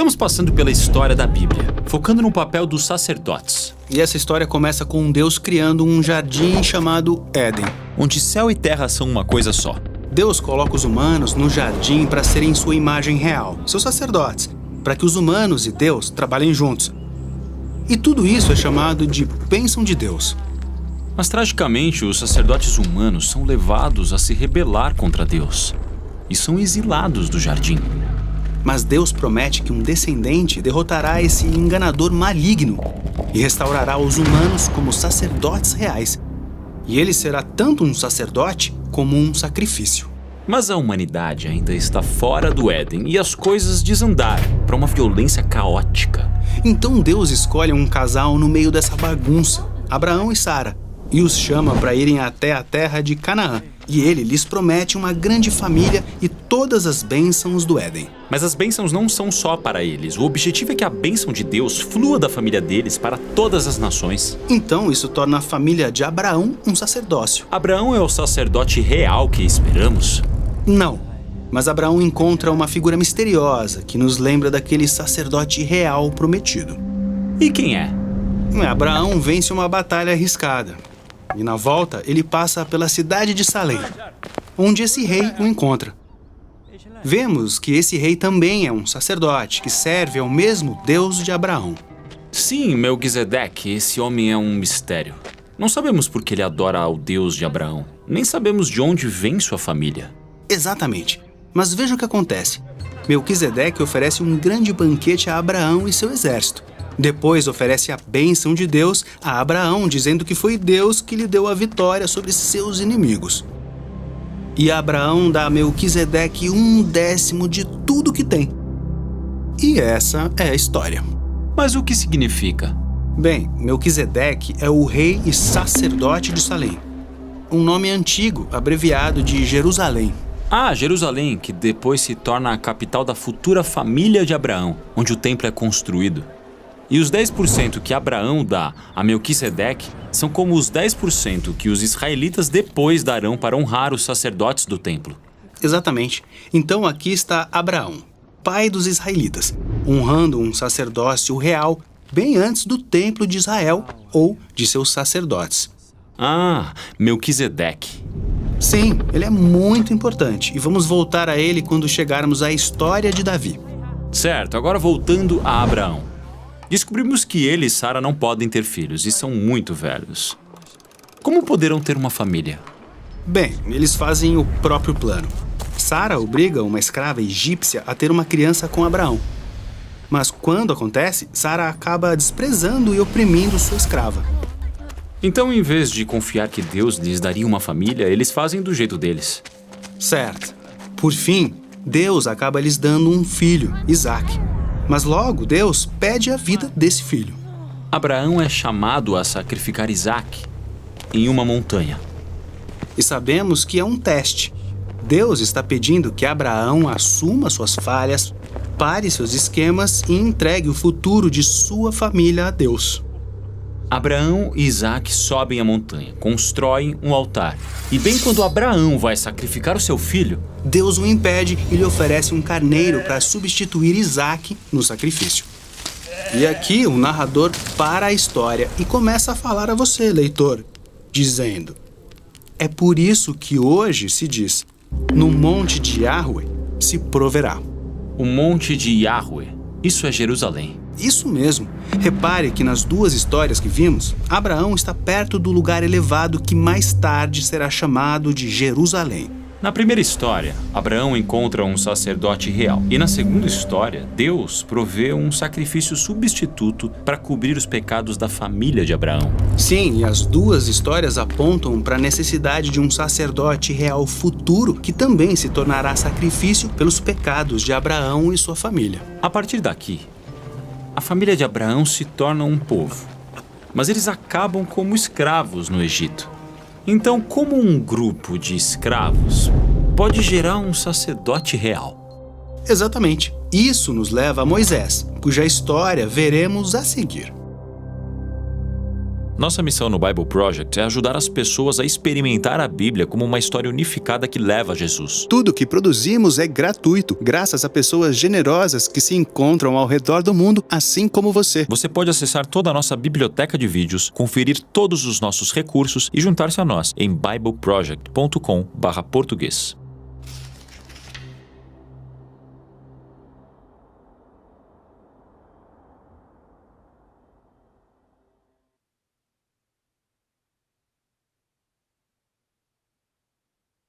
Estamos passando pela história da Bíblia, focando no papel dos sacerdotes. E essa história começa com Deus criando um jardim chamado Éden, onde céu e terra são uma coisa só. Deus coloca os humanos no jardim para serem sua imagem real, seus sacerdotes, para que os humanos e Deus trabalhem juntos. E tudo isso é chamado de bênção de Deus. Mas tragicamente, os sacerdotes humanos são levados a se rebelar contra Deus e são exilados do jardim. Mas Deus promete que um descendente derrotará esse enganador maligno e restaurará os humanos como sacerdotes reais. E ele será tanto um sacerdote como um sacrifício. Mas a humanidade ainda está fora do Éden e as coisas desandaram para uma violência caótica. Então Deus escolhe um casal no meio dessa bagunça, Abraão e Sara, e os chama para irem até a terra de Canaã. E ele lhes promete uma grande família e todas as bênçãos do Éden. Mas as bênçãos não são só para eles. O objetivo é que a bênção de Deus flua da família deles para todas as nações. Então isso torna a família de Abraão um sacerdócio. Abraão é o sacerdote real que esperamos? Não, mas Abraão encontra uma figura misteriosa que nos lembra daquele sacerdote real prometido. E quem é? Abraão vence uma batalha arriscada. E na volta, ele passa pela cidade de Salém, onde esse rei o encontra. Vemos que esse rei também é um sacerdote que serve ao mesmo Deus de Abraão. Sim, Melquisedeque, esse homem é um mistério. Não sabemos por que ele adora ao Deus de Abraão. Nem sabemos de onde vem sua família. Exatamente. Mas veja o que acontece. Melquisedeque oferece um grande banquete a Abraão e seu exército. Depois oferece a bênção de Deus a Abraão, dizendo que foi Deus que lhe deu a vitória sobre seus inimigos. E Abraão dá a Melquisedeque 1/10 de tudo que tem. E essa é a história. Mas o que significa? Bem, Melquisedeque é o rei e sacerdote de Salém. Um nome antigo, abreviado de Jerusalém. Ah, Jerusalém, que depois se torna a capital da futura família de Abraão, onde o templo é construído. E os 10% que Abraão dá a Melquisedeque são como os 10% que os israelitas depois darão para honrar os sacerdotes do templo. Exatamente. Então aqui está Abraão, pai dos israelitas, honrando um sacerdócio real bem antes do templo de Israel ou de seus sacerdotes. Ah, Melquisedeque. Sim, ele é muito importante e vamos voltar a ele quando chegarmos à história de Davi. Certo, agora voltando a Abraão. Descobrimos que ele e Sara não podem ter filhos e são muito velhos. Como poderão ter uma família? Bem, eles fazem o próprio plano. Sara obriga uma escrava egípcia a ter uma criança com Abraão. Mas quando acontece, Sara acaba desprezando e oprimindo sua escrava. Então, em vez de confiar que Deus lhes daria uma família, eles fazem do jeito deles. Certo. Por fim, Deus acaba lhes dando um filho, Isaque. Mas logo Deus pede a vida desse filho. Abraão é chamado a sacrificar Isaque em uma montanha. E sabemos que é um teste. Deus está pedindo que Abraão assuma suas falhas, pare seus esquemas e entregue o futuro de sua família a Deus. Abraão e Isaque sobem a montanha, constroem um altar. E bem quando Abraão vai sacrificar o seu filho, Deus o impede e lhe oferece um carneiro para substituir Isaque no sacrifício. E aqui o narrador para a história e começa a falar a você, leitor, dizendo: é por isso que hoje se diz, no monte de Yahweh se proverá. O monte de Yahweh, isso é Jerusalém. Isso mesmo. Repare que nas duas histórias que vimos, Abraão está perto do lugar elevado que mais tarde será chamado de Jerusalém. Na primeira história, Abraão encontra um sacerdote real. E na segunda história, Deus provê um sacrifício substituto para cobrir os pecados da família de Abraão. Sim, e as duas histórias apontam para a necessidade de um sacerdote real futuro que também se tornará sacrifício pelos pecados de Abraão e sua família. A partir daqui, a família de Abraão se torna um povo, mas eles acabam como escravos no Egito. Então, como um grupo de escravos pode gerar um sacerdote real? Exatamente. Isso nos leva a Moisés, cuja história veremos a seguir. Nossa missão no Bible Project é ajudar as pessoas a experimentar a Bíblia como uma história unificada que leva a Jesus. Tudo que produzimos é gratuito, graças a pessoas generosas que se encontram ao redor do mundo, assim como você. Você pode acessar toda a nossa biblioteca de vídeos, conferir todos os nossos recursos e juntar-se a nós em bibleproject.com/português.